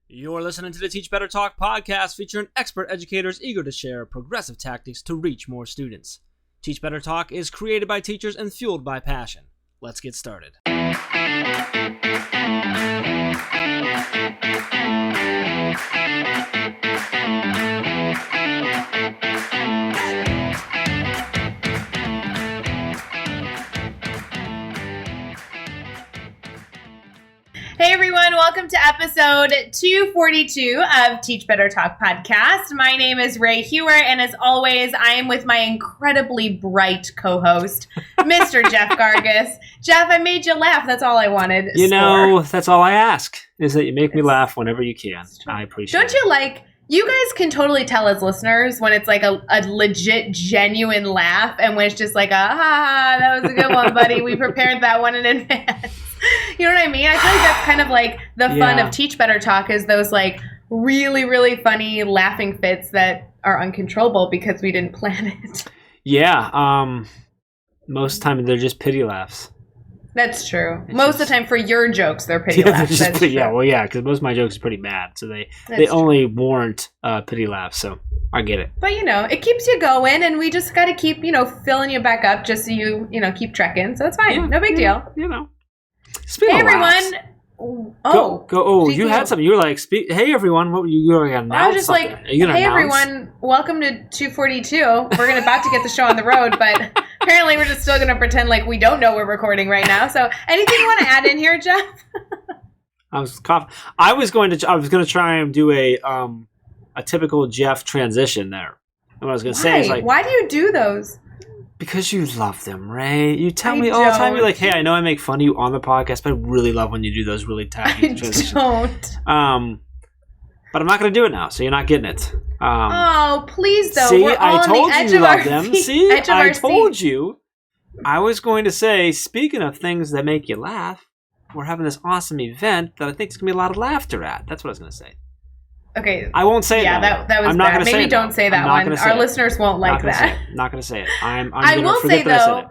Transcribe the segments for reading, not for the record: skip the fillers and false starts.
You're listening to the Teach Better Talk podcast featuring expert educators eager to share progressive tactics to reach more students. Teach Better Talk is created by teachers and fueled by passion. Let's get started. Hey everyone, welcome to episode 242 of Teach Better Talk podcast. My name is Ray Hewer, and as always, I am with my incredibly bright co-host, Mr. Jeff Gargas. Jeff, I made you laugh. That's all I wanted. That's all I ask, is that you make me laugh whenever you can. I appreciate it. Don't you you guys can totally tell as listeners when it's like a legit, genuine laugh, and when it's just like that was a good one, buddy. We prepared that one in advance. You know what I mean? I feel like that's kind of like the fun of Teach Better Talk, is those like really, really funny laughing fits that are uncontrollable because we didn't plan it. Yeah. Most of the time they're just pity laughs. That's true. Most of the time for your jokes, they're pity laughs. Because most of my jokes are pretty bad. So they only warrant pity laughs. So I get it. But, it keeps you going, and we just got to keep, filling you back up just so you keep trekking. So it's fine. No big deal. Speaking hey, of everyone. Laughs, you had something. You were like, hey, everyone. What you were going to announce? I was just something. like, hey, everyone. Welcome to 242. We're about to get the show on the road, but apparently we're just still going to pretend like we don't know we're recording right now. So anything you want to add in here, Jeff? I was coughing. I was going to try and do a typical Jeff transition there. And what I was going to say is like, why do you do those? Because you love them, Ray. You tell me all the time. You're like, hey, I know I make fun of you on the podcast, but I really love when you do those really tacky transitions. Don't. But I'm not going to do it now, so you're not getting it. Please, though. See, we're all I told on the edge you of love our them. seat. See, I told seat. you. I was going to say, speaking of things that make you laugh, we're having this awesome event that I think is going to be a lot of laughter at. That's what I was going to say. Okay. I won't say it. Yeah, that was bad. Maybe don't say that one. Our listeners won't like that. Not going to say it. I will say, though,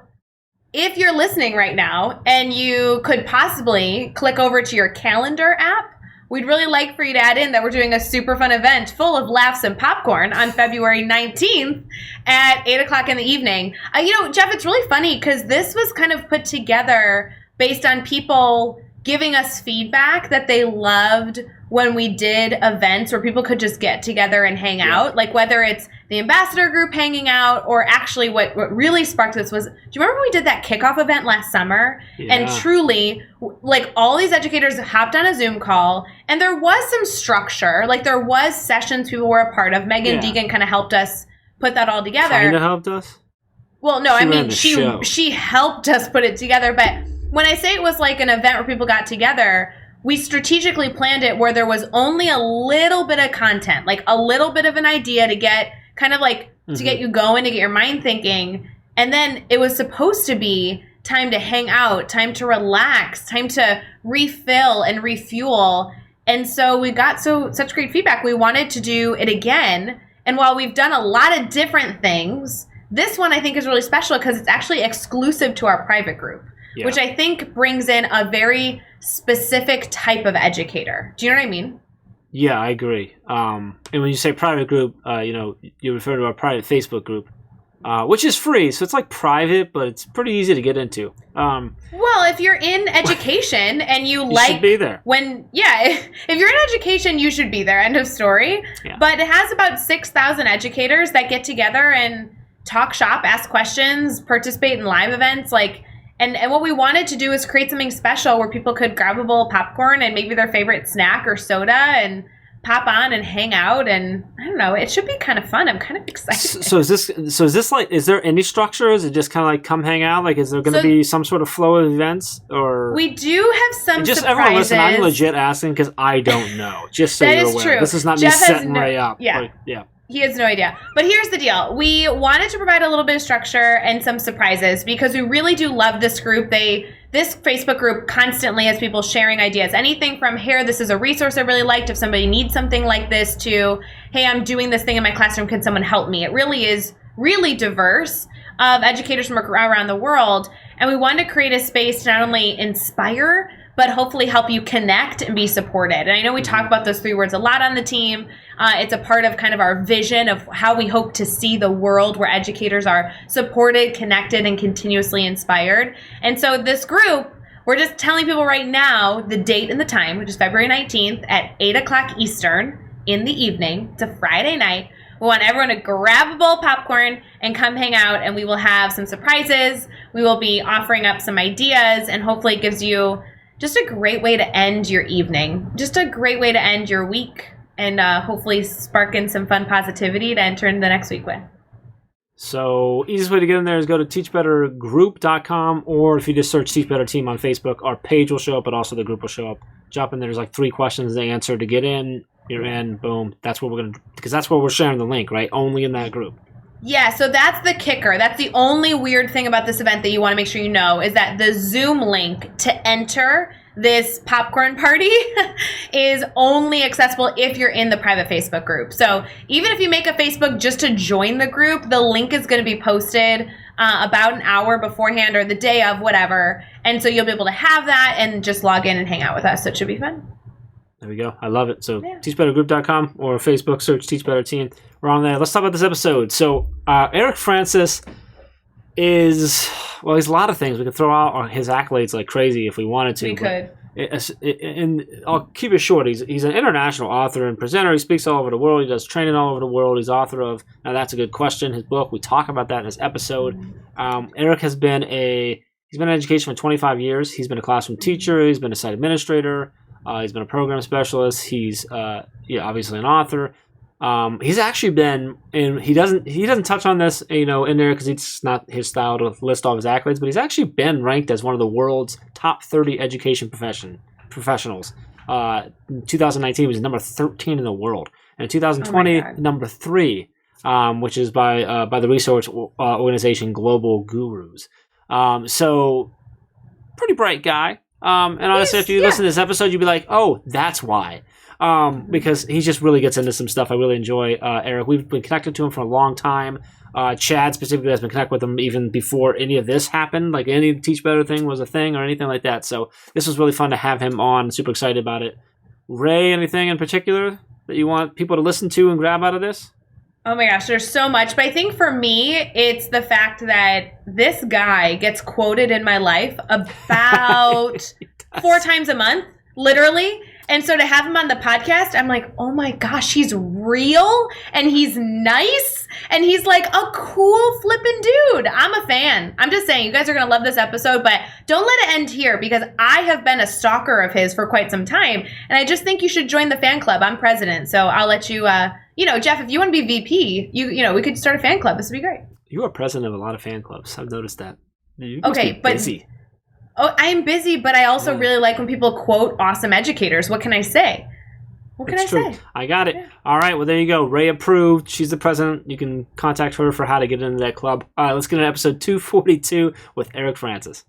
if you're listening right now and you could possibly click over to your calendar app, we'd really like for you to add in that we're doing a super fun event full of laughs and popcorn on February 19th at 8 o'clock in the evening. Jeff, it's really funny because this was kind of put together based on people giving us feedback that they loved when we did events where people could just get together and hang out, like whether it's the ambassador group hanging out or actually what really sparked this was, do you remember when we did that kickoff event last summer? Yeah. And truly, like all these educators hopped on a Zoom call and there was some structure, like there was sessions people were a part of. Megan Deegan kind of helped us put that all together. Kind of helped us? Well, no, she helped us put it together, but when I say it was like an event where people got together, we strategically planned it where there was only a little bit of content, like a little bit of an idea to get kind of like to get you going, to get your mind thinking. And then it was supposed to be time to hang out, time to relax, time to refill and refuel. And so we got such great feedback. We wanted to do it again. And while we've done a lot of different things, this one I think is really special because it's actually exclusive to our private group. Yeah. Which I think brings in a very specific type of educator. Do you know what I mean? Yeah, I agree. And when you say private group, you refer to our private Facebook group, which is free. So it's like private, but it's pretty easy to get into. Well, if you're in education and you should be there. If you're in education, you should be there. End of story. Yeah. But it has about 6,000 educators that get together and talk shop, ask questions, participate in live events, And what we wanted to do is create something special where people could grab a bowl of popcorn and maybe their favorite snack or soda and pop on and hang out. And I don't know, it should be kind of fun. I'm kind of excited. So is this like, is there any structure? Is it just kind of like come hang out? Like, is there going to be some sort of flow of events or? We do have some just surprises. Everyone listen, I'm legit asking because I don't know. Just so you're aware. True. This is not Jeff me setting Ray up. Yeah. He has no idea. But here's the deal. We wanted to provide a little bit of structure and some surprises because we really do love this group. This Facebook group constantly has people sharing ideas. Anything from, here, this is a resource I really liked. If somebody needs something like this, to, hey, I'm doing this thing in my classroom. Can someone help me? It really is really diverse of educators from around the world. And we wanted to create a space to not only inspire, but hopefully help you connect and be supported. And I know we talk about those 3 words a lot on the team. It's a part of kind of our vision of how we hope to see the world, where educators are supported, connected, and continuously inspired. And so this group, we're just telling people right now the date and the time, which is February 19th at 8 o'clock Eastern in the evening. It's a Friday night. We want everyone to grab a bowl of popcorn and come hang out, and we will have some surprises. We will be offering up some ideas, and hopefully it gives you just a great way to end your evening, just a great way to end your week, and hopefully spark in some fun positivity to enter into the next week with. So easiest way to get in there is go to teachbettergroup.com, or if you just search Teach Better Team on Facebook, our page will show up, but also the group will show up. Jump in, there's like 3 questions to answer to get in. You're in, boom. That's what we're going to, because that's where we're sharing the link, right? Only in that group. Yeah, so that's the kicker. That's the only weird thing about this event that you want to make sure you know, is that the Zoom link to enter this popcorn party is only accessible if you're in the private Facebook group. So even if you make a Facebook just to join the group, the link is going to be posted about an hour beforehand or the day of, whatever. And so you'll be able to have that and just log in and hang out with us. So it should be fun. There we go. I love it. So teachbettergroup.com or Facebook, search Teach Better Team. We're on there. Let's talk about this episode. So Erik Francis is, well, he's a lot of things. We could throw out his accolades like crazy if we wanted to. We could. And I'll keep it short. He's an international author and presenter. He speaks all over the world. He does training all over the world. He's author of Now That's a Good Question, his book. We talk about that in this episode. Erik has been he's been in education for 25 years. He's been a classroom teacher. He's been a site administrator. He's been a program specialist. He's obviously an author. He's actually been, and he doesn't touch on this, in there because it's not his style to list all his accolades, but he's actually been ranked as one of the world's top 30 education professionals. In 2019, he was number 13 in the world, and in 2020, number 3, which is by the research organization Global Gurus. So pretty bright guy. And honestly, if you listen to this episode, you'd be like, oh, that's why. Because he just really gets into some stuff. I really enjoy Erik. We've been connected to him for a long time. Chad specifically has been connected with him even before any of this happened, like any Teach Better thing was a thing or anything like that. So this was really fun to have him on. Super excited about it. Ray, anything in particular that you want people to listen to and grab out of this? Oh my gosh, there's so much. But I think for me, it's the fact that this guy gets quoted in my life about 4 times a month, literally. And so to have him on the podcast, I'm like, oh my gosh, he's real and he's nice and he's like a cool flippin' dude. I'm a fan. I'm just saying, you guys are going to love this episode, but don't let it end here because I have been a stalker of his for quite some time. And I just think you should join the fan club. I'm president, so I'll let you, Jeff, if you want to be VP, we could start a fan club. This would be great. You are president of a lot of fan clubs. I've noticed that. You okay, but busy. Oh, I am busy, but I also really like when people quote awesome educators. What can I say? What can I say? I got it. Yeah. All right. Well, there you go. Ray approved. She's the president. You can contact her for how to get into that club. All right. Let's get into episode 242 with Erik Francis.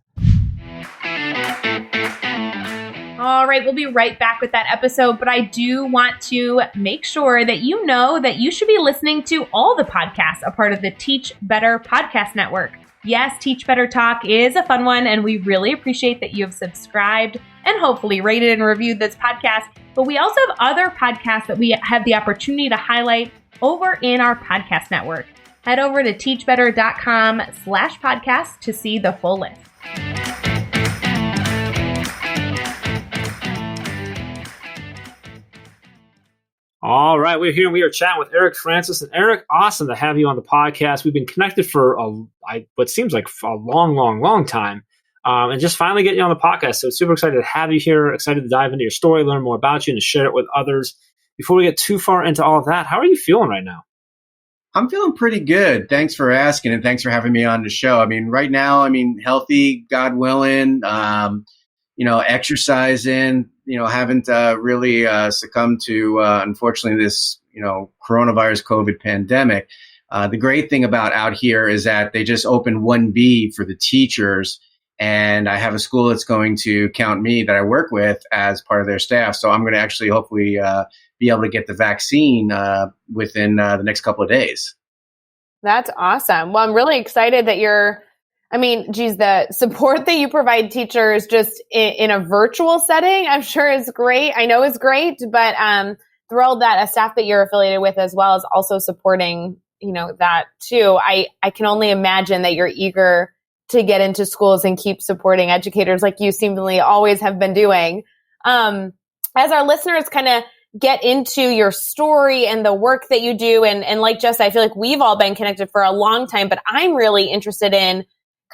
All right. We'll be right back with that episode, but I do want to make sure that you know that you should be listening to all the podcasts, a part of the Teach Better Podcast Network. Yes, Teach Better Talk is a fun one, and we really appreciate that you have subscribed and hopefully rated and reviewed this podcast. But we also have other podcasts that we have the opportunity to highlight over in our podcast network. Head over to teachbetter.com/podcast to see the full list. All right, we're here and we are chatting with Erik Francis. And Erik, awesome to have you on the podcast. We've been connected for what seems like a long time, and just finally getting you on the podcast. So super excited to have you here, excited to dive into your story, learn more about you, and to share it with others. Before we get too far into all of that, how are you feeling right now? I'm feeling pretty good. Thanks for asking, and thanks for having me on the show. I mean, right now, healthy, God willing, exercising, haven't really succumbed to, unfortunately, this, coronavirus COVID pandemic. The great thing about out here is that they just opened 1B for the teachers, and I have a school that's going to count me that I work with as part of their staff. So I'm going to actually hopefully be able to get the vaccine within the next couple of days. That's awesome. Well, I'm really excited that you're I mean, geez, the support that you provide teachers just in a virtual setting, I'm sure is great. I know is great, but thrilled that a staff that you're affiliated with as well is also supporting, that too. I can only imagine that you're eager to get into schools and keep supporting educators like you seemingly always have been doing. As our listeners kind of get into your story and the work that you do, and like Jess, I feel like we've all been connected for a long time, but I'm really interested in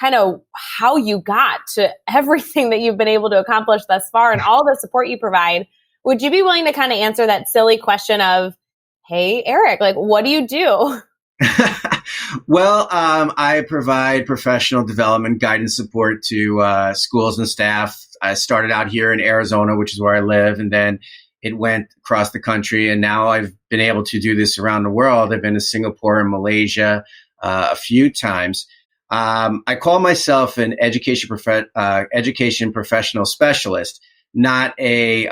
kind of how you got to everything that you've been able to accomplish thus far and all the support you provide. Would you be willing to kind of answer that silly question of, hey, Erik, like, what do you do? Well, I provide professional development guidance support to schools and staff. I started out here in Arizona, which is where I live, and then it went across the country. And now I've been able to do this around the world. I've been to Singapore and Malaysia a few times. I call myself an education professional specialist, not a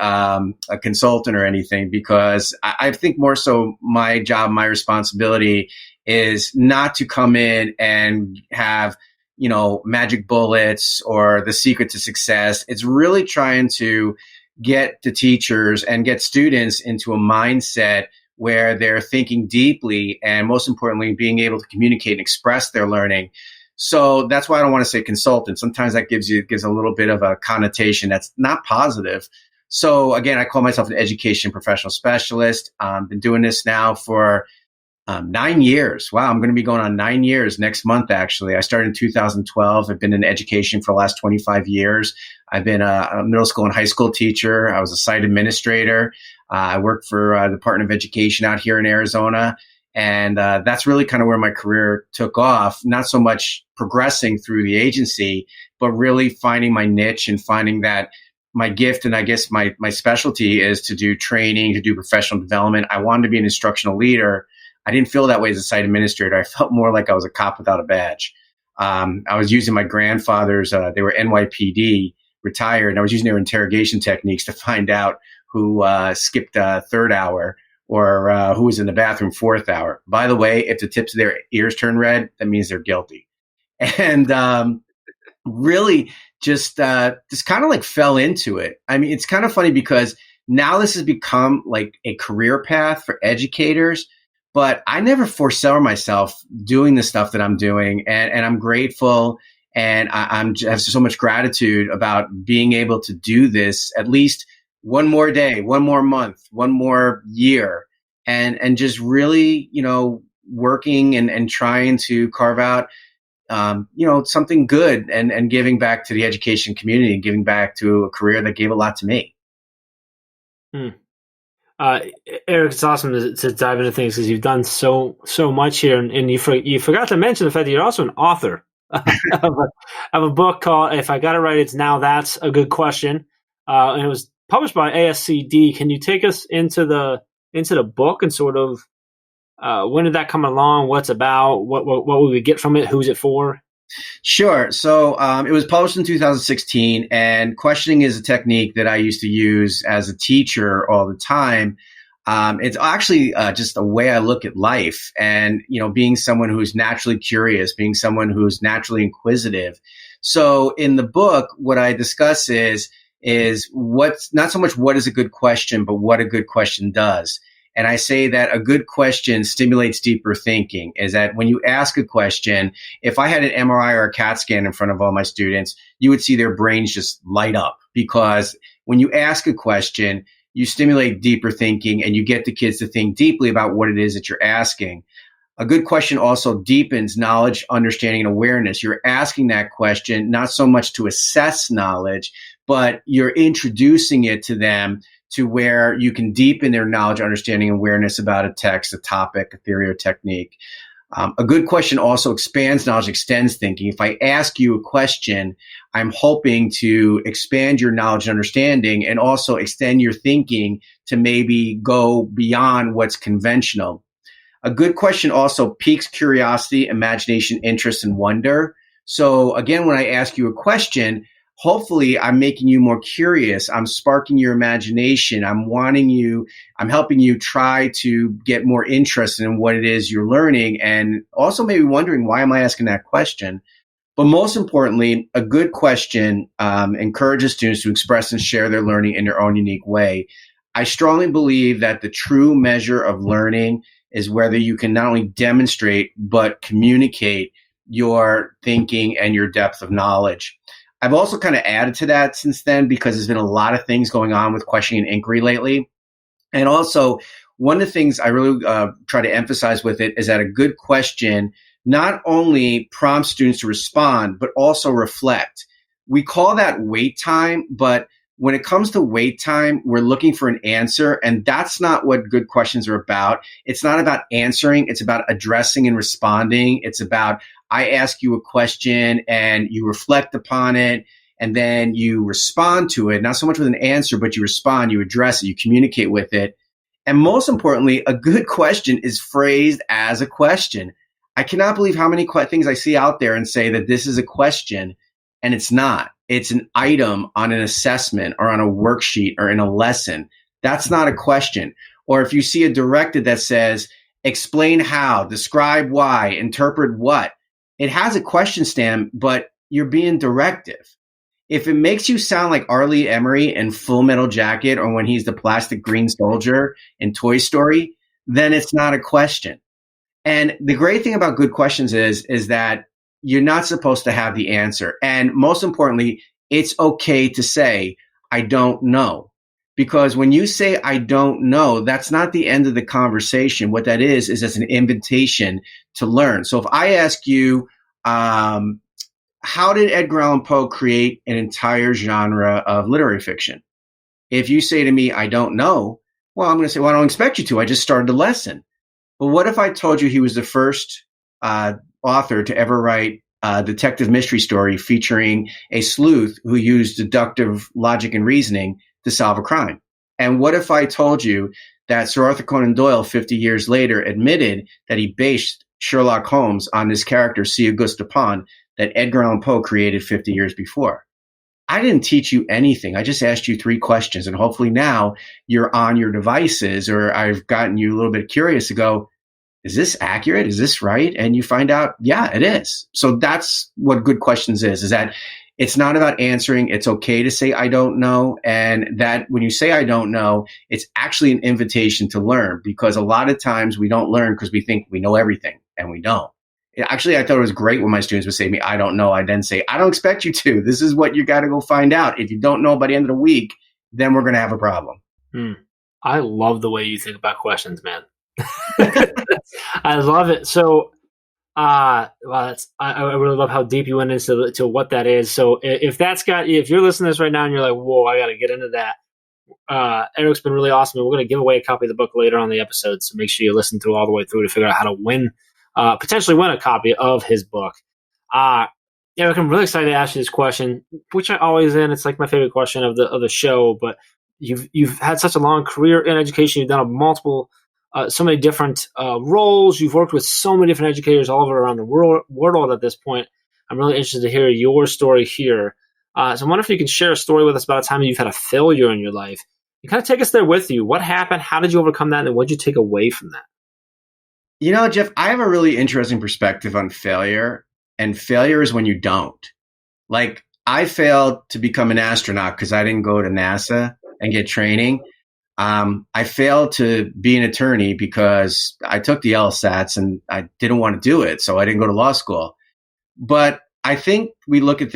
consultant or anything, because I think more so my job, my responsibility is not to come in and have, magic bullets or the secret to success. It's really trying to get the teachers and get students into a mindset where they're thinking deeply and, most importantly, being able to communicate and express their learning. So that's why I don't want to say consultant. Sometimes that gives a little bit of a connotation that's not positive. So again, I call myself an education professional specialist. Been doing this now for 9 years. Wow, I'm going to be going on 9 years next month, actually. I started in 2012. I've been in education for the last 25 years. I've been a middle school and high school teacher. I was a site administrator. I worked for the Department of Education out here in Arizona. And that's really kind of where my career took off, not so much progressing through the agency, but really finding my niche and finding that my gift and I guess my specialty is to do training, to do professional development. I wanted to be an instructional leader. I didn't feel that way as a site administrator. I felt more like I was a cop without a badge. I was using my grandfather's, they were NYPD, retired, and I was using their interrogation techniques to find out who skipped third hour or who was in the bathroom fourth hour. By the way, if the tips of their ears turn red, that means they're guilty. And really just kind of like fell into it. I mean, it's kind of funny because now this has become like a career path for educators, but I never foresaw myself doing the stuff that I'm doing. And I'm grateful, and I have so much gratitude about being able to do this at least one more day, one more month, one more year, and just really, working and trying to carve out, something good and giving back to the education community and giving back to a career that gave a lot to me. Erik, it's awesome to dive into things because you've done so much here, and you forgot to mention the fact that you're also an author of a book called, if I got it right, it's Now That's a Good Question, and it was published by ASCD. Can you take us into the book and sort of when did that come along? What's about? What will we get from it? Who's it for? Sure. So it was published in 2016, and questioning is a technique that I used to use as a teacher all the time. It's actually just a way I look at life, and being someone who's naturally curious, being someone who's naturally inquisitive. So in the book, what I discuss is what's not so much what is a good question, but what a good question does. And I say that a good question stimulates deeper thinking, is that when you ask a question, if I had an MRI or a CAT scan in front of all my students, you would see their brains just light up, because when you ask a question, you stimulate deeper thinking and you get the kids to think deeply about what it is that you're asking. A good question also deepens knowledge, understanding, and awareness. You're asking that question not so much to assess knowledge, but you're introducing it to them to where you can deepen their knowledge, understanding, awareness about a text, a topic, a theory, or technique. A good question also expands knowledge, extends thinking. If I ask you a question, I'm hoping to expand your knowledge and understanding and also extend your thinking to maybe go beyond what's conventional. A good question also piques curiosity, imagination, interest, and wonder. So again, when I ask you a question, hopefully I'm making you more curious. I'm sparking your imagination. I'm helping you try to get more interested in what it is you're learning, and also maybe wondering, why am I asking that question? But most importantly, a good question encourages students to express and share their learning in their own unique way. I strongly believe that the true measure of learning is whether you can not only demonstrate, but communicate your thinking and your depth of knowledge. I've also kind of added to that since then because there's been a lot of things going on with questioning and inquiry lately. And also, one of the things I really try to emphasize with it is that a good question not only prompts students to respond, but also reflect. We call that wait time, but when it comes to wait time, we're looking for an answer, and that's not what good questions are about. It's not about answering. It's about addressing and responding. It's about, I ask you a question and you reflect upon it, and then you respond to it. Not so much with an answer, but you respond, you address it, you communicate with it. And most importantly, a good question is phrased as a question. I cannot believe how many things I see out there and say that this is a question, and it's not. It's an item on an assessment or on a worksheet or in a lesson. That's not a question. Or if you see a directive that says, explain how, describe why, interpret what, it has a question stamp, but you're being directive. If it makes you sound like Arlie Emery in Full Metal Jacket or when he's the plastic green soldier in Toy Story, then it's not a question. And the great thing about good questions is that you're not supposed to have the answer. And most importantly, it's okay to say, I don't know. Because when you say, I don't know, that's not the end of the conversation. What that is as an invitation to learn. So if I ask you, how did Edgar Allan Poe create an entire genre of literary fiction? If you say to me, I don't know, well, I'm going to say, well, I don't expect you to. I just started the lesson. But what if I told you he was the first author to ever write a detective mystery story featuring a sleuth who used deductive logic and reasoning to solve a crime? And what if I told you that Sir Arthur Conan Doyle, 50 years later, admitted that he based Sherlock Holmes on this character, C. Auguste Dupin, that Edgar Allan Poe created 50 years before? I didn't teach you anything. I just asked you 3 questions, and hopefully now you're on your devices, or I've gotten you a little bit curious to go, is this accurate? Is this right? And you find out, yeah, it is. So that's what good questions is that it's not about answering. It's okay to say, I don't know. And that when you say, I don't know, it's actually an invitation to learn, because a lot of times we don't learn because we think we know everything, and we don't. Actually, I thought it was great when my students would say to me, I don't know. I then say, I don't expect you to. This is what you got to go find out. If you don't know by the end of the week, then we're going to have a problem. I love the way you think about questions, man. I love it. So, I really love how deep you went into to what that is. So if you're listening to this right now and you're like, whoa, I got to get into that. Erik's been really awesome. And we're going to give away a copy of the book later on the episode. So make sure you listen through all the way through to figure out how to potentially win a copy of his book. Erik, I'm really excited to ask you this question, which I always end. It's like my favorite question of the show, but you've had such a long career in education. You've done so many different roles. You've worked with so many different educators all over around the world at this point. I'm really interested to hear your story here. So I wonder if you can share a story with us about a time you've had a failure in your life. You kind of take us there with you. What happened? How did you overcome that? And what did you take away from that? You know, Jeff, I have a really interesting perspective on failure. And failure is when you don't. Like, I failed to become an astronaut because I didn't go to NASA and get training. I failed to be an attorney because I took the LSATs and I didn't want to do it, so I didn't go to law school. But I think I look at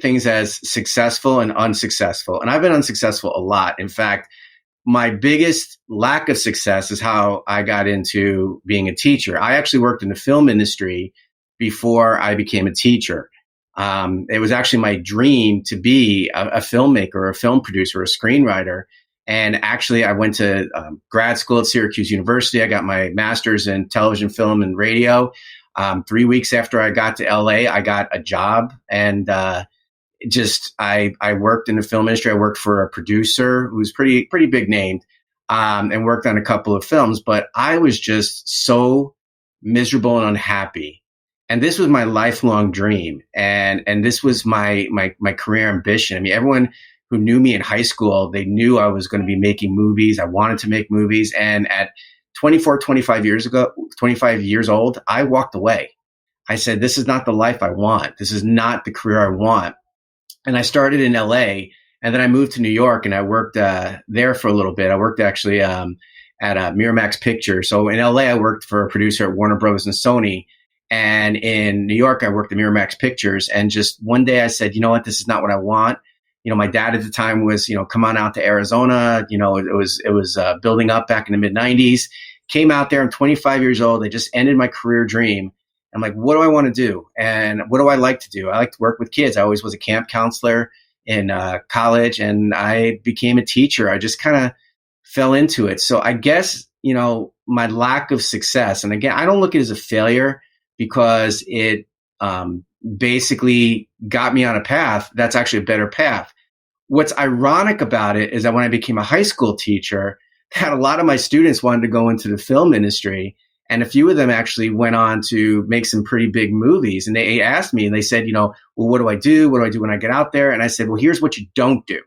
things as successful and unsuccessful, and I've been unsuccessful a lot. In fact, my biggest lack of success is how I got into being a teacher. I actually worked in the film industry before I became a teacher. It was actually my dream to be a filmmaker, a film producer, a screenwriter. And actually, I went to grad school at Syracuse University. I got my master's in television, film, and radio. 3 weeks after I got to LA, I got a job, and I worked in the film industry. I worked for a producer who was pretty big named, and worked on a couple of films. But I was just so miserable and unhappy. And this was my lifelong dream, and this was my career ambition. I mean, everyone who knew me in high school, they knew I was going to be making movies. I wanted to make movies. And at 25 years old, I walked away. I said, this is not the life I want. This is not the career I want. And I started in LA, and then I moved to New York, and I worked there for a little bit. I worked actually at Miramax Pictures. So in LA, I worked for a producer at Warner Brothers and Sony. And in New York, I worked at Miramax Pictures. And just one day I said, you know what, this is not what I want. My dad at the time was, come on out to Arizona. It was building up back in the mid 90s. Came out there. I'm 25 years old. I just ended my career dream. I'm like, what do I want to do? And what do I like to do? I like to work with kids. I always was a camp counselor in college, and I became a teacher. I just kind of fell into it. So I guess, my lack of success, and again, I don't look at it as a failure because it basically got me on a path that's actually a better path. What's ironic about it is that when I became a high school teacher, had a lot of my students wanted to go into the film industry. And a few of them actually went on to make some pretty big movies. And they asked me and they said, well, what do I do? What do I do when I get out there? And I said, well, here's what you don't do.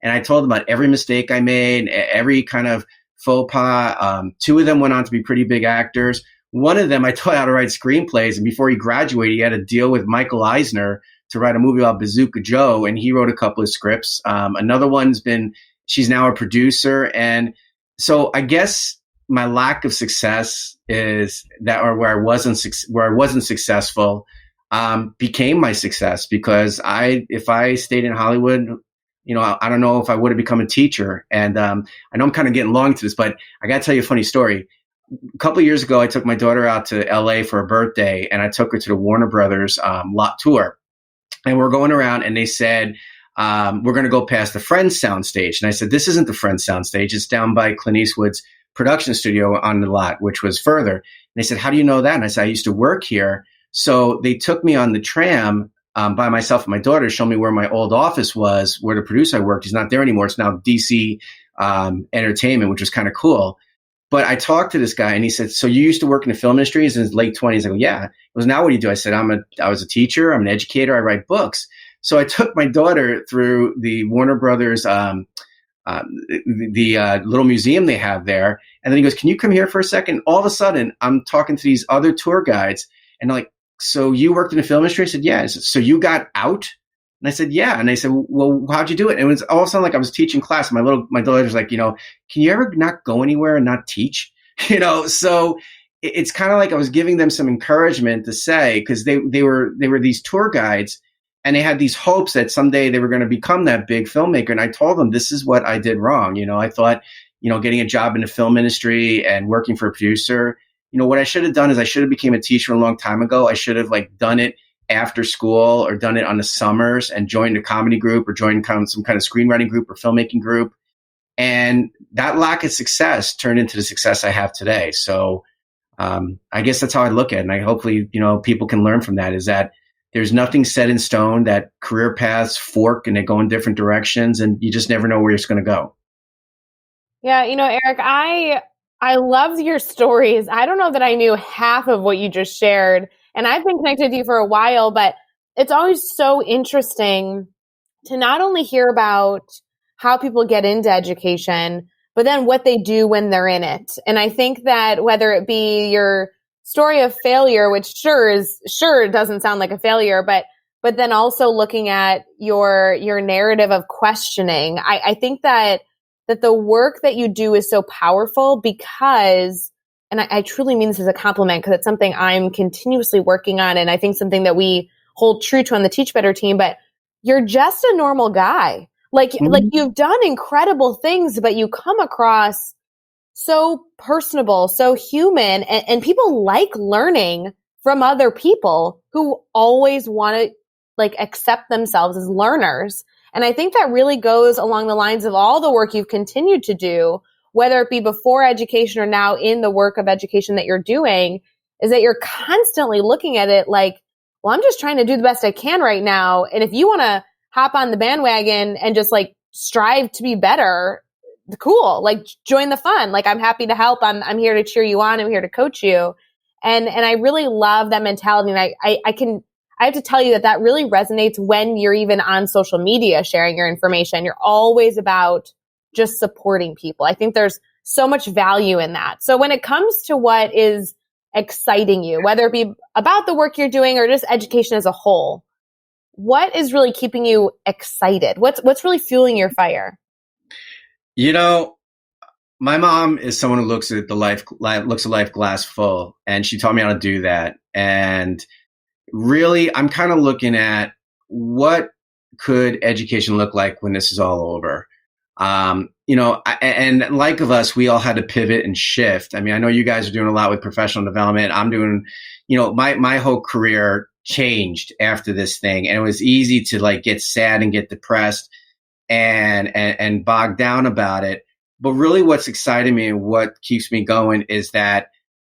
And I told them about every mistake I made, every kind of faux pas. Two of them went on to be pretty big actors. One of them, I taught how to write screenplays. And before he graduated, he had a deal with Michael Eisner to write a movie about Bazooka Joe. And he wrote a couple of scripts. Another she's now a producer. And so I guess my lack of success is that, or where I wasn't successful, became my success, because if I stayed in Hollywood, I don't know if I would have become a teacher. And I know I'm kind of getting long into this, but I got to tell you a funny story. A couple of years ago, I took my daughter out to LA for her birthday, and I took her to the Warner Brothers lot tour. And we're going around, and they said, we're going to go past the Friends soundstage. And I said, this isn't the Friends soundstage. It's down by Clint Eastwood's production studio on the lot, which was further. And they said, how do you know that? And I said, I used to work here. So they took me on the tram by myself and my daughter, show me where my old office was, where the producer I worked. He's not there anymore. It's now DC Entertainment, which was kind of cool. But I talked to this guy, and he said, so you used to work in the film industry? He's in his late 20s. I go, yeah. He goes, now what do you do? I said, I was a teacher. I'm an educator. I write books. So I took my daughter through the Warner Brothers, the little museum they have there. And then he goes, can you come here for a second? All of a sudden, I'm talking to these other tour guides, and they're like, so you worked in the film industry? I said, yeah. I said, so you got out? And I said, yeah. And they said, well, how'd you do it? And it was all of a sudden like I was teaching class. My daughter was like, can you ever not go anywhere and not teach? So it's kind of like I was giving them some encouragement to say, because they were these tour guides, and they had these hopes that someday they were going to become that big filmmaker. And I told them, this is what I did wrong. I thought, getting a job in the film industry and working for a producer, what I should have done is I should have became a teacher a long time ago. I should have done it after school, or done it on the summers and joined a comedy group, or joined some kind of screenwriting group or filmmaking group. And that lack of success turned into the success I have today. So I guess that's how I look at it. And I hopefully, people can learn from that, is that there's nothing set in stone, that career paths fork and they go in different directions, and you just never know where it's going to go. Yeah. Erik, I love your stories. I don't know that I knew half of what you just shared, and I've been connected with you for a while, but it's always so interesting to not only hear about how people get into education, but then what they do when they're in it. And I think that whether it be your story of failure, which sure doesn't sound like a failure, but then also looking at your narrative of questioning, I think that the work that you do is so powerful, because, and I truly mean this as a compliment, because it's something I'm continuously working on, and I think something that we hold true to on the Teach Better team, but you're just a normal guy. Like you've done incredible things, but you come across so personable, so human, and people like learning from other people who always want to accept themselves as learners. And I think that really goes along the lines of all the work you've continued to do, whether it be before education or now in the work of education that you're doing, is that you're constantly looking at it like, well, I'm just trying to do the best I can right now. And if you want to hop on the bandwagon and just strive to be better, cool. Join the fun. I'm happy to help. I'm here to cheer you on. I'm here to coach you. And I really love that mentality. And I have to tell you that really resonates when you're even on social media sharing your information. You're always about just supporting people. I think there's so much value in that. So when it comes to what is exciting you, whether it be about the work you're doing or just education as a whole? What is really keeping you excited? What's really fueling your fire? My mom is someone who looks at life glass full, and she taught me how to do that. And really, I'm kind of looking at what could education look like when this is all over. And like of us, we all had to pivot and shift. I mean, I know you guys are doing a lot with professional development. I'm doing, my whole career changed after this thing, and it was easy to like get sad and get depressed and bogged down about it. But really what's exciting me and what keeps me going is that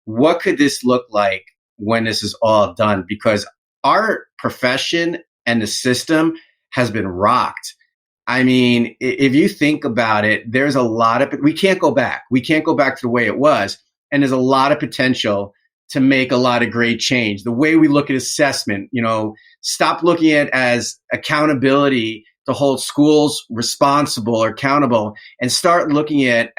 what could this look like when this is all done? Because our profession and the system has been rocked. I mean, if you think about it, there's a lot of, we can't go back. We can't go back to the way it was. And there's a lot of potential to make a lot of great change. The way we look at assessment, stop looking at it as accountability to hold schools responsible or accountable, and start looking at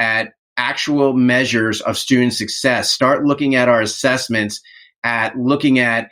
actual measures of student success. Start looking at our assessments, at looking at,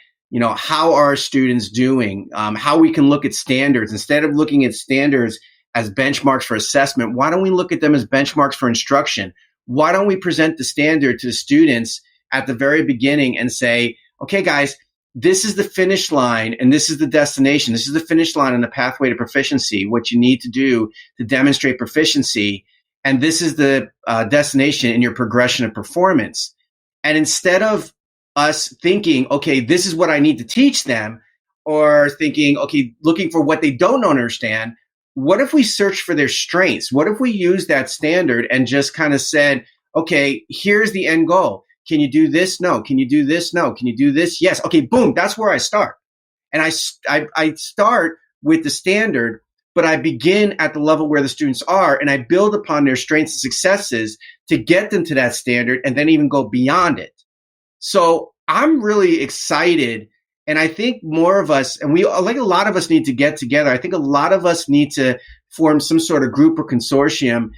how are students doing, how we can look at standards. Instead of looking at standards as benchmarks for assessment, why don't we look at them as benchmarks for instruction? Why don't we present the standard to the students at the very beginning and say, okay, guys, this is the finish line and this is the destination. This is the finish line and the pathway to proficiency, what you need to do to demonstrate proficiency. And this is the destination in your progression of performance. And instead of us thinking, okay, this is what I need to teach them, or thinking, okay, looking for what they don't understand, what if we search for their strengths? What if we use that standard and just kind of said, okay, here's the end goal. Can you do this? No. Can you do this? No. Can you do this? Yes. Okay, boom. That's where I start. And I start with the standard, but I begin at the level where the students are, and I build upon their strengths and successes to get them to that standard and then even go beyond it. So I'm really excited. And I think more of us, and a lot of us need to get together. I think a lot of us need to form some sort of group or consortium,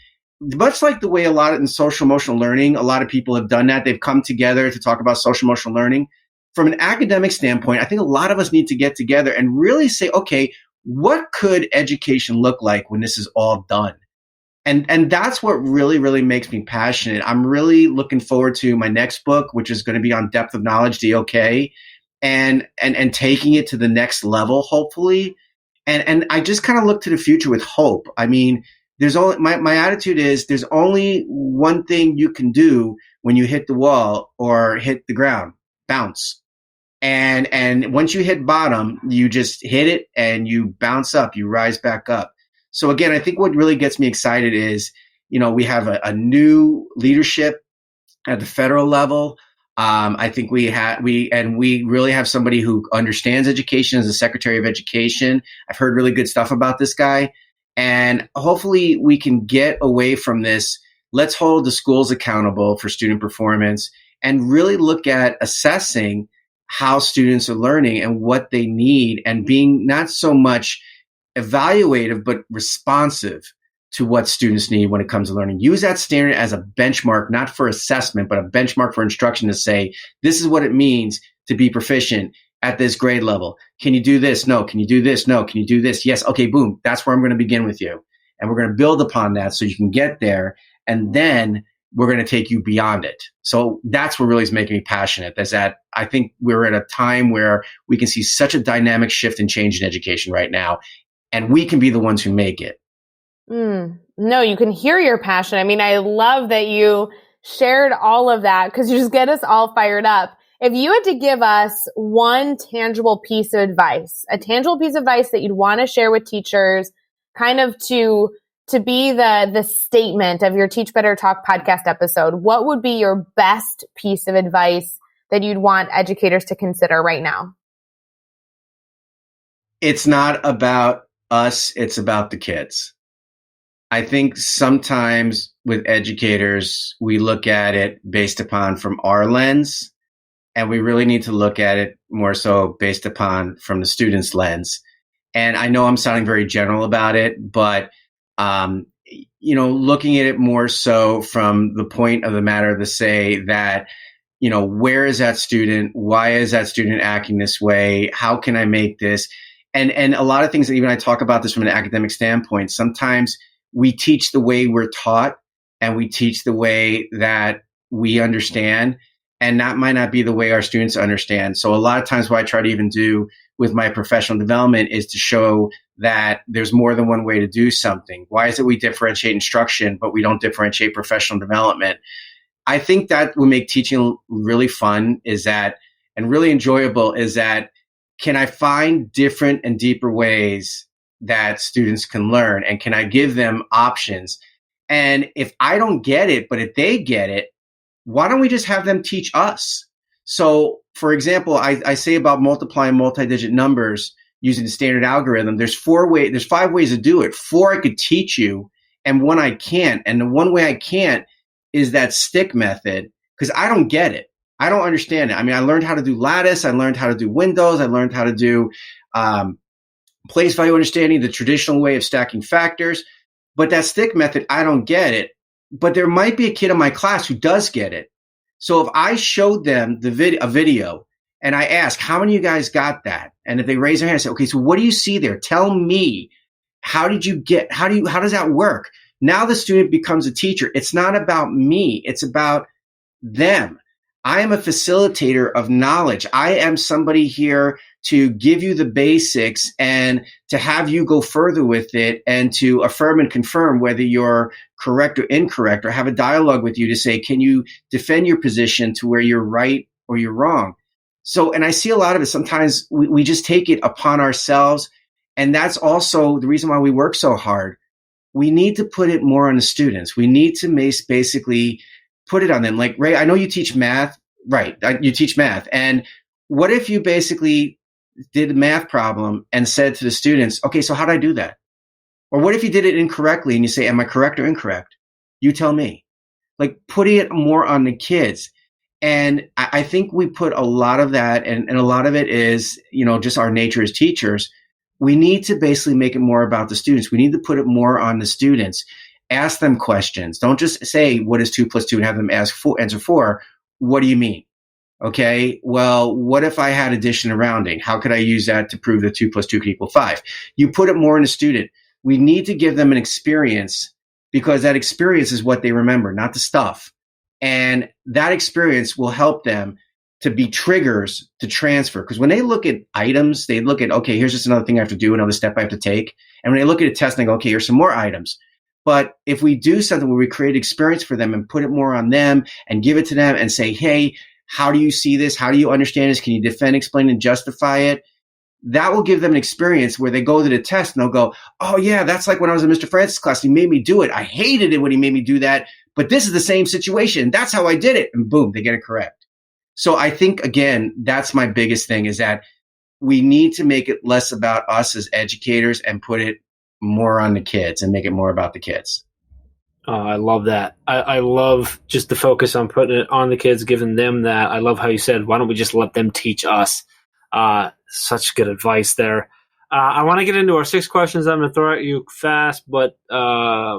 much like the way a lot in social emotional learning, a lot of people have done that. They've come together to talk about social emotional learning. From an academic standpoint, I think a lot of us need to get together and really say, okay, what could education look like when this is all done? And that's what really, really makes me passionate. I'm really looking forward to my next book, which is going to be on depth of knowledge, DOK, and taking it to the next level, hopefully. And I just kind of look to the future with hope. I mean, there's only my attitude is there's only one thing you can do when you hit the wall or hit the ground: bounce. And once you hit bottom, you just hit it and you bounce up, you rise back up. So again, I think what really gets me excited is, we have a new leadership at the federal level. I think we really have somebody who understands education as the Secretary of Education. I've heard really good stuff about this guy. And hopefully we can get away from this. Let's hold the schools accountable for student performance and really look at assessing how students are learning and what they need, and being not so much evaluative, but responsive to what students need when it comes to learning. Use that standard as a benchmark, not for assessment, but a benchmark for instruction to say, this is what it means to be proficient at this grade level. Can you do this? No. Can you do this? No. Can you do this? Yes. Okay, boom. That's where I'm going to begin with you. And we're going to build upon that so you can get there. And then we're going to take you beyond it. So that's what really is making me passionate, is that I think we're at a time where we can see such a dynamic shift and change in education right now. And we can be the ones who make it. No, you can hear your passion. I mean, I love that you shared all of that, because you just get us all fired up. If you had to give us one tangible piece of advice, a tangible piece of advice that you'd want to share with teachers, kind of to be the statement of your Teach Better Talk podcast episode, what would be your best piece of advice that you'd want educators to consider right now? It's not about us, it's about the kids. I think sometimes with educators, we look at it based upon from our lens, and we really need to look at it more so based upon from the student's lens. And I know I'm sounding very general about it, but looking at it more so from the point of the matter to say that, where is that student? Why is that student acting this way? How can I make this? And a lot of things that even I talk about this from an academic standpoint. Sometimes we teach the way we're taught and we teach the way that we understand. And that might not be the way our students understand. So a lot of times what I try to even do with my professional development is to show that there's more than one way to do something. Why is it we differentiate instruction, but we don't differentiate professional development? I think that would make teaching really fun and really enjoyable is that can I find different and deeper ways that students can learn? And can I give them options? And if I don't get it, but if they get it, why don't we just have them teach us? So, for example, I say about multiplying multi-digit numbers using the standard algorithm. There's 5 ways to do it. 4 I could teach you, and 1 I can't. And the one way I can't is that stick method because I don't get it. I don't understand it. I mean, I learned how to do lattice. I learned how to do windows. I learned how to do place value understanding, the traditional way of stacking factors. But that stick method, I don't get it. But there might be a kid in my class who does get it. So if I showed them a video and I ask, how many of you guys got that? And if they raise their hand, I say, okay, so what do you see there? Tell me, how does that work? Now the student becomes a teacher. It's not about me. It's about them. I am a facilitator of knowledge. I am somebody here to give you the basics and to have you go further with it and to affirm and confirm whether you're correct or incorrect, or have a dialogue with you to say, can you defend your position to where you're right or you're wrong? So, and I see a lot of it. Sometimes we just take it upon ourselves. And that's also the reason why we work so hard. We need to put it more on the students. We need to basically put it on them. Like, Ray, I know you teach math, right? You teach math. And what if you basically did a math problem and said to the students, okay, so how did I do that? Or what if you did it incorrectly and you say, am I correct or incorrect? You tell me. Like putting it more on the kids. And I think we put a lot of that, and a lot of it is, just our nature as teachers. We need to basically make it more about the students. We need to put it more on the students. Ask them questions. Don't just say, what is 2 + 2 and have them answer 4. What do you mean? Okay, well, what if I had addition and rounding? How could I use that to prove that 2 + 2 could equal 5? You put it more in the student. We need to give them an experience because that experience is what they remember, not the stuff. And that experience will help them to be triggers to transfer. Because when they look at items, they look at, okay, here's just another thing I have to do, another step I have to take. And when they look at a test, they go, okay, here's some more items. But if we do something where we create experience for them and put it more on them and give it to them and say, hey, how do you see this? How do you understand this? Can you defend, explain, and justify it? That will give them an experience where they go to the test and they'll go, oh, yeah, that's like when I was in Mr. Francis' class. He made me do it. I hated it when he made me do that. But this is the same situation. That's how I did it. And boom, they get it correct. So I think, again, that's my biggest thing is that we need to make it less about us as educators and put it more on the kids and make it more about the kids. I love that. I love just the focus on putting it on the kids, giving them that. I love how you said, why don't we just let them teach us? Such good advice there. I want to get into our 6 questions I'm going to throw at you fast, but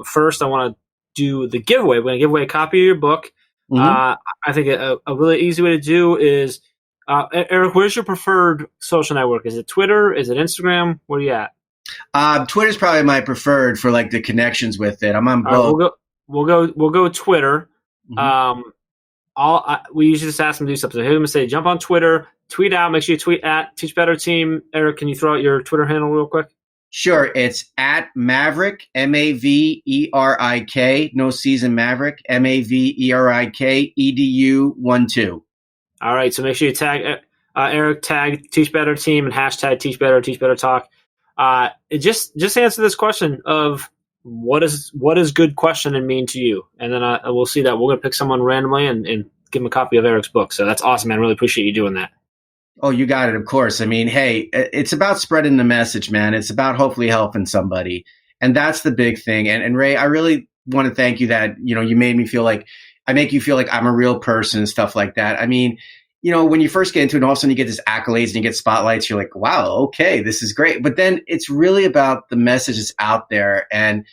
first I want to do the giveaway. We're going to give away a copy of your book. Mm-hmm. I think a really easy way to do is, Erik, where's your preferred social network? Is it Twitter? Is it Instagram? Where are you at? Twitter's probably my preferred for like the connections with it. I'm on both. Right, we'll go Twitter. Mm-hmm. We usually just ask them to do something. So hear them say, jump on Twitter, tweet out. Make sure you tweet at Teach Better Team. Erik, can you throw out your Twitter handle real quick? Sure. It's at Maverik, Maverik, no C's in Maverik, Maverik, EDU12. All right. So make sure you tag Erik, tag Teach Better Team, and hashtag Teach Better, Teach Better Talk. Just answer this question of what is good questioning mean to you, and then we'll see that we're gonna pick someone randomly and give them a copy of Erik's book. So that's awesome, man. I really appreciate you doing that. Oh, you got it. Of course. I mean, hey, it's about spreading the message, man. It's about hopefully helping somebody, and that's the big thing. And Ray, I really want to thank you that you made me feel like I make you feel like I'm a real person and stuff like that. I mean, when you first get into it, and all of a sudden you get these accolades and you get spotlights, you're like, wow, okay, this is great. But then it's really about the message that's out there. And,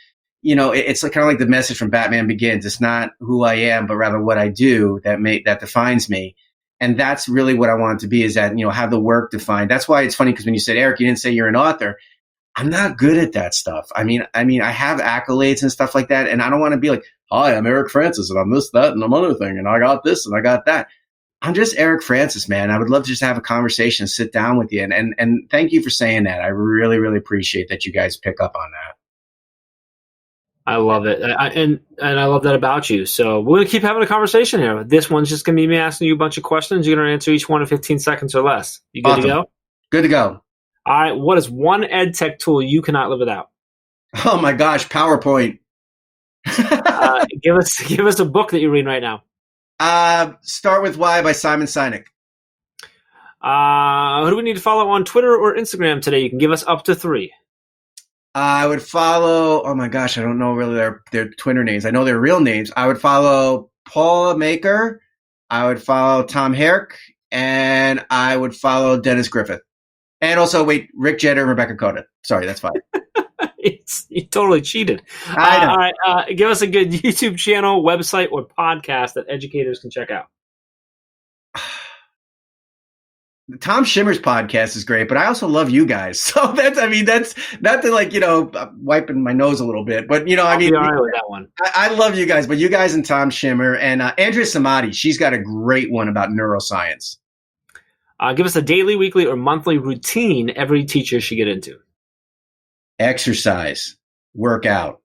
it's like kind of like the message from Batman Begins. It's not who I am, but rather what I do that defines me. And that's really what I want it to be, is that, have the work defined. That's why it's funny, because when you said, Erik, you didn't say you're an author. I'm not good at that stuff. I mean, I have accolades and stuff like that. And I don't want to be like, hi, I'm Erik Francis and I'm this, that, and another thing. And I got this and I got that. I'm just Erik Francis, man. I would love to just have a conversation, sit down with you. And thank you for saying that. I really, really appreciate that you guys pick up on that. I love it. And I love that about you. So we're going to keep having a conversation here. This one's just going to be me asking you a bunch of questions. You're going to answer each one in 15 seconds or less. You good to go? Good to go. All right. What is one EdTech tool you cannot live without? Oh my gosh, PowerPoint. Give us a book that you're reading right now. Start With Why by Simon Sinek. Who do we need to follow on Twitter or Instagram today? You can give us up to 3. I would follow, oh my gosh, I don't know really their Twitter names. I know their real names. I would follow Paula Maker. I would follow Tom Herrick. And I would follow Dennis Griffith. And also, Rick Jeter and Rebecca Coda. Sorry, that's fine. You totally cheated. I know. All right, give us a good YouTube channel, website, or podcast that educators can check out. Tom Schimmer's podcast is great, but I also love you guys. So that's not to wiping my nose a little bit, but I'll be all right with that one. I love you guys, but you guys and Tom Schimmer and Andrea Samadi, she's got a great one about neuroscience. Give us a daily, weekly, or monthly routine every teacher should get into. Exercise, work out.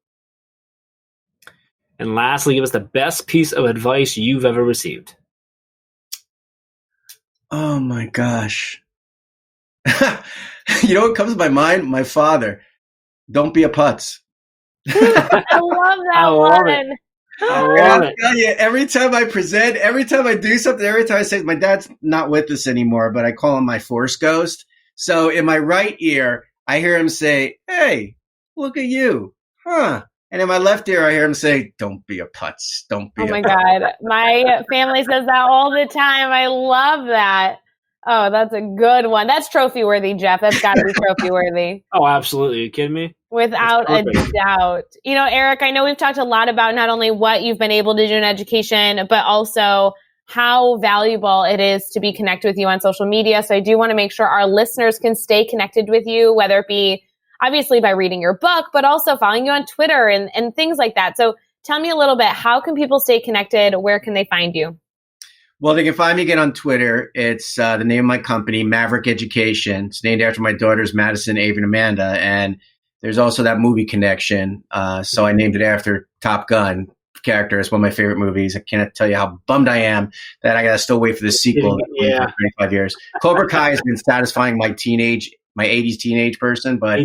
And lastly, give us the best piece of advice you've ever received. Oh my gosh. What comes to my mind? My father. Don't be a putz. I love that one. I love it. Tell you, every time I present, every time I do something, every time I say, my dad's not with us anymore, but I call him my force ghost. So in my right ear, I hear him say, hey, look at you. Huh. And in my left ear, I hear him say, don't be a putz. Don't be a putz. Oh my God. My family says that all the time. I love that. Oh, that's a good one. That's trophy worthy, Jeff. That's got to be trophy worthy. Oh, absolutely. Are you kidding me? Without a doubt. Erik, I know we've talked a lot about not only what you've been able to do in education, but also how valuable it is to be connected with you on social media. So I do want to make sure our listeners can stay connected with you, whether it be obviously by reading your book, but also following you on Twitter and things like that. So tell me a little bit, how can people stay connected? Where can they find you? Well, they can find me again on Twitter. It's the name of my company, Maverik Education. It's named after my daughters, Madison, Avery, and Amanda. And there's also that movie connection. So I named it after Top Gun character. It's one of my favorite movies. I can't tell you how bummed I am that I got to still wait for the sequel Yeah. for 25 years. Cobra Kai has been satisfying my 80s teenage person. But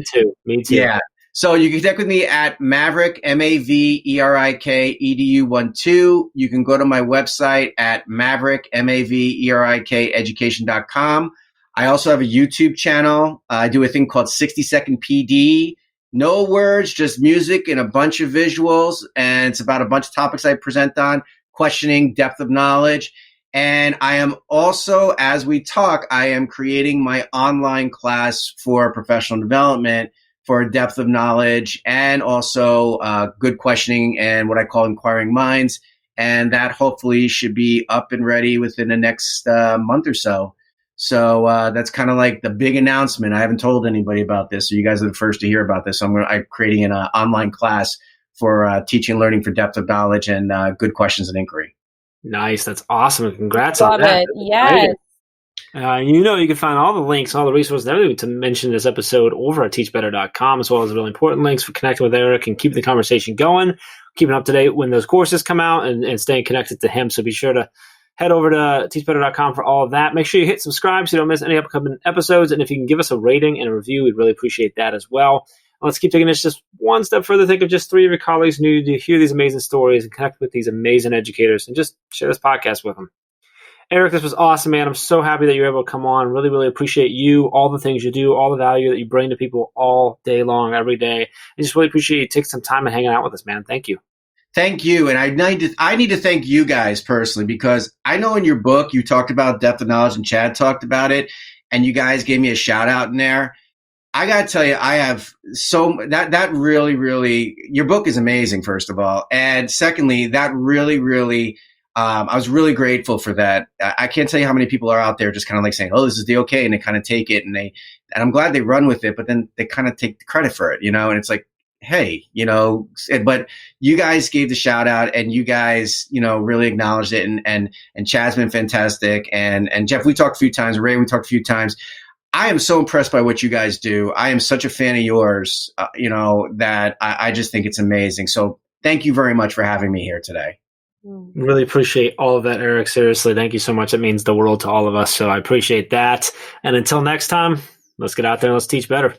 Me too. Yeah. So you can connect with me at Maverik, Maverik, edu12. You can go to my website at Maverik, Maverik, education.com. I also have a YouTube channel. I do a thing called 60-second PD. No words, just music and a bunch of visuals. And it's about a bunch of topics I present on, questioning, depth of knowledge. And I am also, as we talk, I am creating my online class for professional development for depth of knowledge and also good questioning and what I call inquiring minds. And that hopefully should be up and ready within the next month or so. So that's kind of like the big announcement. I haven't told anybody about this, so you guys are the first to hear about this. I'm creating an online class for teaching and learning for depth of knowledge and good questions and inquiry. Nice. That's awesome. Congrats Love on that. it. Yes. You can find all the links, all the resources, and everything to mention this episode over at teachbetter.com, as well as really important links for connecting with Erik and keeping the conversation going, keeping up to date when those courses come out, and staying connected to him. So be sure to head over to teachbetter.com for all of that. Make sure you hit subscribe so you don't miss any upcoming episodes. And if you can give us a rating and a review, we'd really appreciate that as well. Let's keep taking this just one step further. Think of just 3 of your colleagues who need to hear these amazing stories and connect with these amazing educators, and just share this podcast with them. Erik, this was awesome, man. I'm so happy that you're able to come on. Really, really appreciate you, all the things you do, all the value that you bring to people all day long, every day. I just really appreciate you taking some time and hanging out with us, man. Thank you. Thank you. And I need to thank you guys personally, because I know in your book you talked about depth of knowledge and Chad talked about it, and you guys gave me a shout out in there. I got to tell you, I have that really, really, your book is amazing, first of all. And secondly, that really, really, I was really grateful for that. I can't tell you how many people are out there just kind of like saying, oh, this is the okay. And they kind of take it and I'm glad they run with it, but then they kind of take the credit for it, and it's like, hey, but you guys gave the shout out and you guys, really acknowledged it. And Chad's been fantastic. And Jeff, we talked a few times. Ray, we talked a few times. I am so impressed by what you guys do. I am such a fan of yours, that I just think it's amazing. So thank you very much for having me here today. Really appreciate all of that, Erik. Seriously, thank you so much. It means the world to all of us. So I appreciate that. And until next time, let's get out there and let's teach better.